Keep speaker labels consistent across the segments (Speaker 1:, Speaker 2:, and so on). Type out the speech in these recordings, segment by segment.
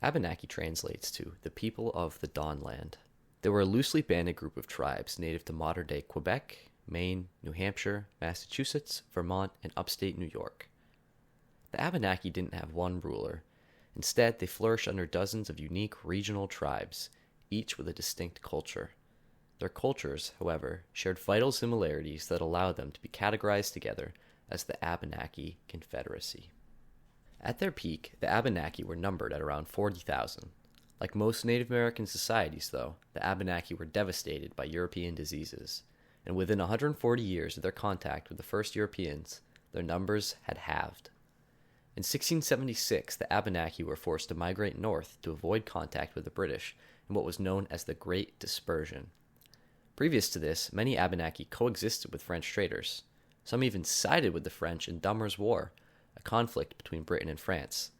Speaker 1: Abenaki translates to the people of the Dawnland. They were a loosely banded group of tribes native to modern-day Quebec, Maine, New Hampshire, Massachusetts, Vermont, and upstate New York. The Abenaki didn't have one ruler. Instead, they flourished under dozens of unique regional tribes, each with a distinct culture. Their cultures, however, shared vital similarities that allowed them to be categorized together as the Abenaki Confederacy. At their peak, the Abenaki were numbered at around 40,000. Like most Native American societies, though, the Abenaki were devastated by European diseases, and within 140 years of their contact with the first Europeans, their numbers had halved. In 1676, the Abenaki were forced to migrate north to avoid contact with the British in what was known as the Great Dispersion. Previous to this, many Abenaki coexisted with French traders. Some even sided with the French in Dummer's War, a conflict between Britain and France.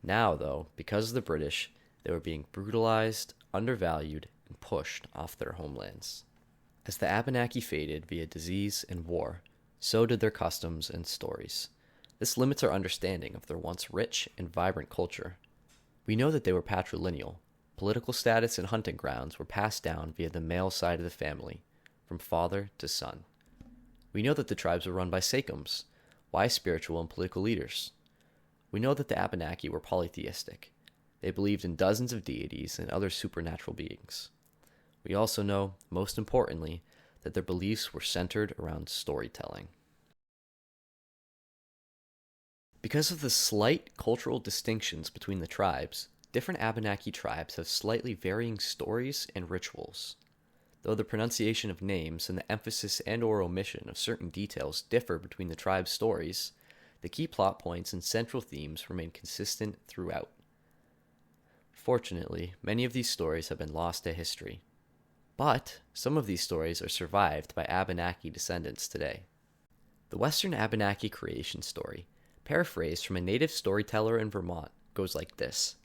Speaker 1: Now, though, because of the British, they were being brutalized, undervalued, and pushed off their homelands. As the Abenaki faded via disease and war, so did their customs and stories. This limits our understanding of their once rich and vibrant culture. We know that they were patrilineal. Political status and hunting grounds were passed down via the male side of the family, from father to son. We know that the tribes were run by sachems, wise spiritual and political leaders. We know that the Abenaki were polytheistic. They believed in dozens of deities and other supernatural beings. We also know, most importantly, that their beliefs were centered around storytelling. Because of the slight cultural distinctions between the tribes, different Abenaki tribes have slightly varying stories and rituals. Though the pronunciation of names and the emphasis and/or omission of certain details differ between the tribes' stories, the key plot points and central themes remain consistent throughout. Fortunately, many of these stories have been lost to history. But some of these stories are survived by Abenaki descendants today. The Western Abenaki creation story, paraphrased from a native storyteller in Vermont, goes like this.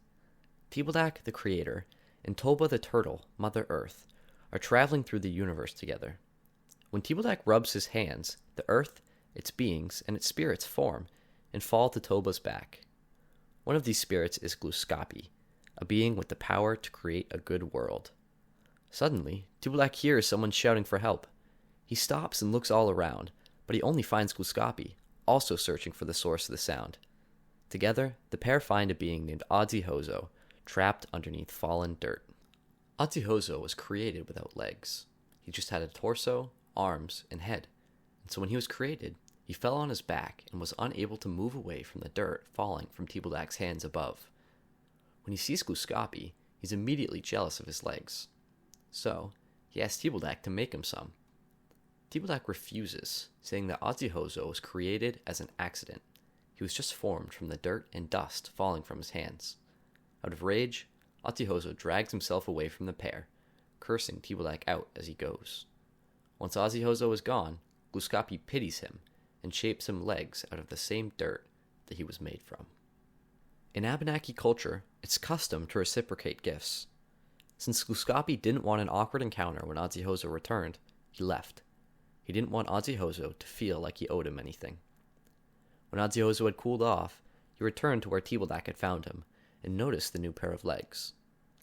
Speaker 1: Tibaldak, the creator, and Toba the turtle, Mother Earth, are traveling through the universe together. When Tibaldak rubs his hands, the earth, its beings, and its spirits form and fall to Toba's back. One of these spirits is Gluskapi, a being with the power to create a good world. Suddenly, Tibaldak hears someone shouting for help. He stops and looks all around, but he only finds Gluskapi, also searching for the source of the sound. Together, the pair find a being named Adzihozo, trapped underneath fallen dirt. Adzihozo was created without legs. He just had a torso, arms, and head, and so when he was created, he fell on his back and was unable to move away from the dirt falling from Tibaldak's hands above. When he sees Gluskapi, he's immediately jealous of his legs. So, he asks Tibaldak to make him some. Tibaldak refuses, saying that Adzihozo was created as an accident. He was just formed from the dirt and dust falling from his hands. Out of rage, Adzihozo drags himself away from the pair, cursing Tibaldak out as he goes. Once Adzihozo is gone, Gluskapi pities him and shapes him legs out of the same dirt that he was made from. In Abenaki culture, it's custom to reciprocate gifts. Since Gluskapi didn't want an awkward encounter when Adzihozo returned, he left. He didn't want Adzihozo to feel like he owed him anything. When Adzihozo had cooled off, he returned to where Tibaldak had found him, and noticed the new pair of legs.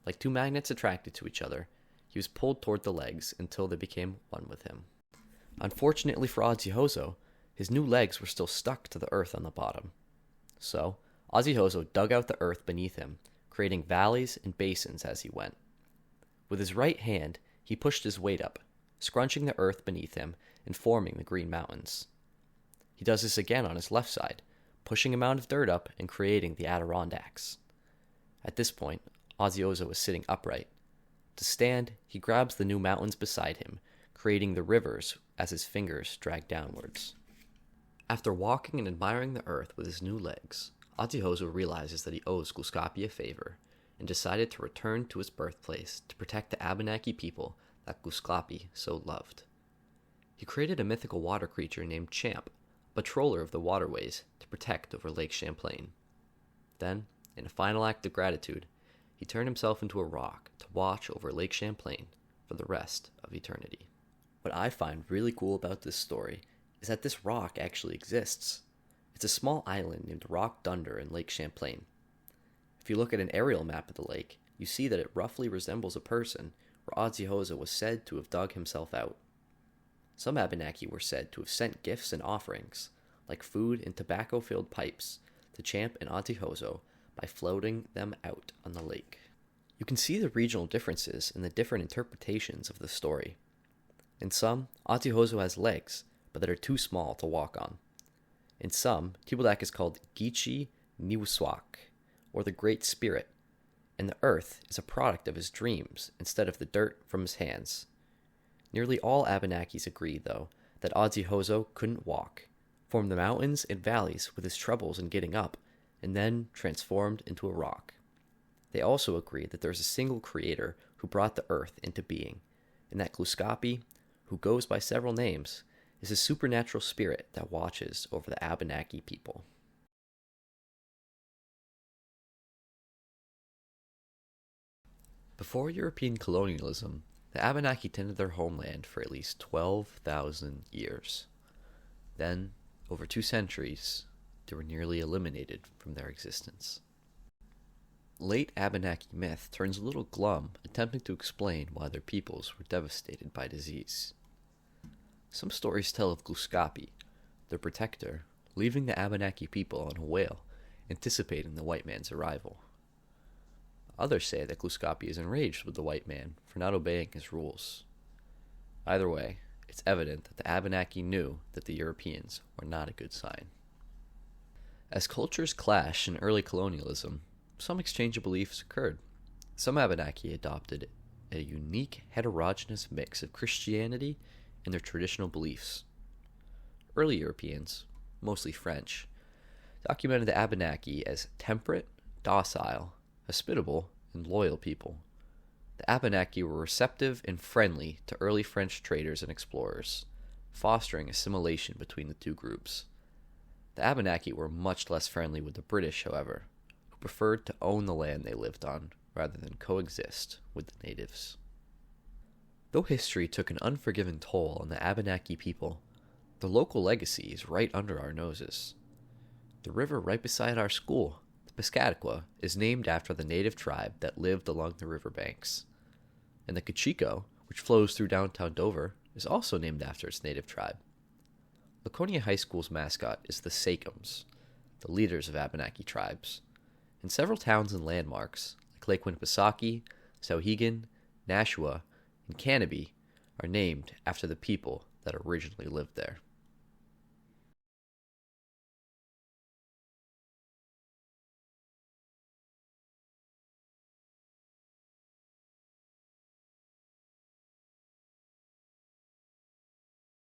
Speaker 1: Like two magnets attracted to each other, he was pulled toward the legs until they became one with him. Unfortunately for Adzihozo, his new legs were still stuck to the earth on the bottom. So, Adzihozo dug out the earth beneath him, creating valleys and basins as he went. With his right hand, he pushed his weight up, scrunching the earth beneath him and forming the Green Mountains. He does this again on his left side, pushing a mound of dirt up and creating the Adirondacks. At this point, Adzihozo is sitting upright. To stand, he grabs the new mountains beside him, creating the rivers as his fingers drag downwards. After walking and admiring the earth with his new legs, Adzihozo realizes that he owes Gluskapi a favor, and decided to return to his birthplace to protect the Abenaki people that Gluskapi so loved. He created a mythical water creature named Champ, a patroller of the waterways, to protect over Lake Champlain. Then, in a final act of gratitude, he turned himself into a rock to watch over Lake Champlain for the rest of eternity. What I find really cool about this story is that this rock actually exists. It's a small island named Rock Dunder in Lake Champlain. If you look at an aerial map of the lake, you see that it roughly resembles a person, where Adziohoza was said to have dug himself out. Some Abenaki were said to have sent gifts and offerings, like food and tobacco-filled pipes, to Champ and Adziohozo by floating them out on the lake. You can see the regional differences in the different interpretations of the story. In some, Adziohozo has legs, but that are too small to walk on. In some, Tibaldak is called Gichi Niwswak, or the Great Spirit, and the earth is a product of his dreams instead of the dirt from his hands. Nearly all Abenakis agree, though, that Adziohozo couldn't walk, formed the mountains and valleys with his troubles in getting up, and then transformed into a rock. They also agree that there is a single creator who brought the earth into being, and that Gluskapi, who goes by several names, is a supernatural spirit that watches over the Abenaki people. Before European colonialism, the Abenaki tended their homeland for at least 12,000 years. Then, over 2 centuries, they were nearly eliminated from their existence. Late Abenaki myth turns a little glum, attempting to explain why their peoples were devastated by disease. Some stories tell of Gluskapi, their protector, leaving the Abenaki people on a whale, anticipating the white man's arrival. Others say that Gluskapi is enraged with the white man for not obeying his rules. Either way, it's evident that the Abenaki knew that the Europeans were not a good sign. As cultures clashed in early colonialism, some exchange of beliefs occurred. Some Abenaki adopted a unique heterogeneous mix of Christianity and their traditional beliefs. Early Europeans, mostly French, documented the Abenaki as temperate, docile, hospitable, and loyal people. The Abenaki were receptive and friendly to early French traders and explorers, fostering assimilation between the two groups. The Abenaki were much less friendly with the British, however, who preferred to own the land they lived on rather than coexist with the natives. Though history took an unforgiving toll on the Abenaki people, the local legacy is right under our noses. The river right beside our school, the Piscataqua, is named after the native tribe that lived along the riverbanks. And the Kachiko, which flows through downtown Dover, is also named after its native tribe. Laconia High School's mascot is the Sakums, the leaders of Abenaki tribes, and several towns and landmarks, like Lake Winnipesaukee, Sauhegan, Nashua, and Canopy, are named after the people that originally lived there.